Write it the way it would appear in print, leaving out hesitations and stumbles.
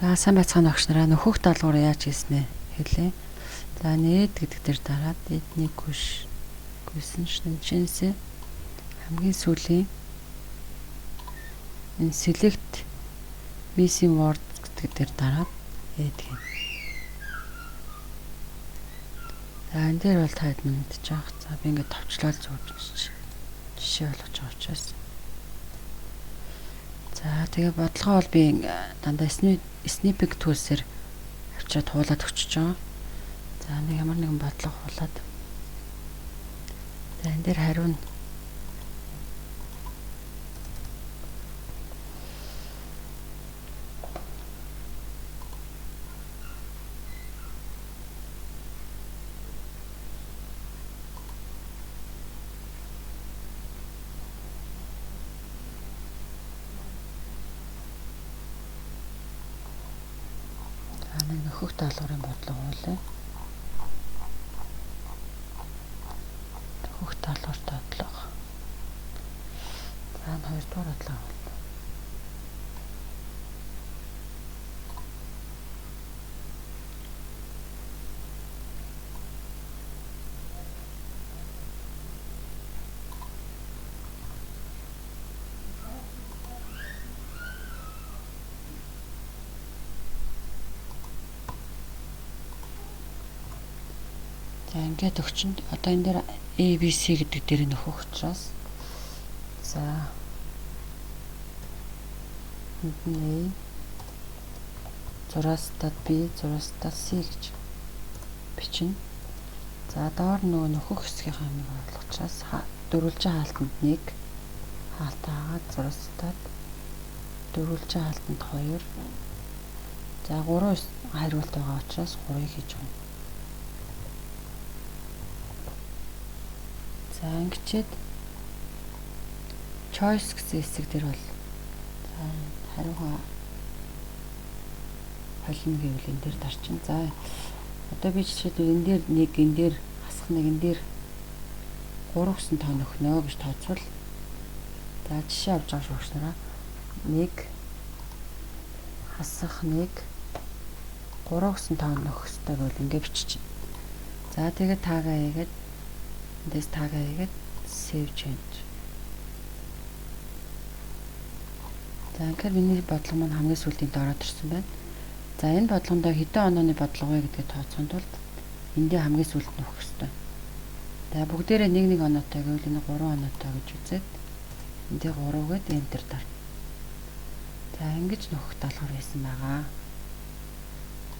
За сайн байцгаана багш нараа. Нөхөх даалгавар яаж хийснэ хэлээ. За нээд гэдэг дээр дараад эдний гүйсэн шинжэнсээ хамгийн сүүлийн энэ select missing word гэдэг дээр дараад эдэг юм. За энэ дээр бол та хэд мэдчих жаах. За би ингээд товчлол зурж жишээ болгож байгаа учраас. За тэгээ бодлогоо бол би дандаа snipping tools-ээр авчираад хуулаад өчөж байгаа. За нэг ямар нэгэн бодлого хуулаад. За энэ дээр хариу нь нөхөх даалгаврын бодлого хуулаа. Нөхөх даалгавар бодлого. За 2 дугаар бодлого. За ингээд өгчөнд одоо энэ дээр ABC гэдэг дээр нөхөх учраас за энэ зураастад B зураастад C гэж бичнэ. За доор нөгөө нөхөх хэсгийнхаа нэг орлого учраас дөрвөлжин хаалтанд 1 хаалтаа хагаад зураастад дөрвөлжин хаалтанд 2 за 3 хариулт байгаа учраас 3-ыг хийж өгнө. За ингэчээд choice гэсэн хэсэг дээр бол хариугаа холно гэвэл энэ дээр дарчин. За одоо би жишээлбэл энэ дээр нэг энэ дээр хасах нэг энэ дээр 3 гэсэн тоо нөхнө гэж тооцвол за жишээ авч байгаа шүү дээ. Нэг хасах нэг 3 гэсэн тоо нөх хэвээр бол ингэ бичиж. За тэгээд таагаа хийгээд эндээс таагаа хийгээд save change. За ингээд миний бодлого маань хамгийн сүүлийн дороод ирсэн байна. За энэ бодлогондоо хэдэн онооны бодлого вэ гэдгийг тооцохын тулд эндээ хамгийн сүүлд нөхөх ёстой. За бүгдээрээ нэг оноотой гэвэл энэ 3 оноотой гэж үзээд эндээ 3 гээд enter дарна. За ингэж нөхөх даалгавар хийсэн байгаа.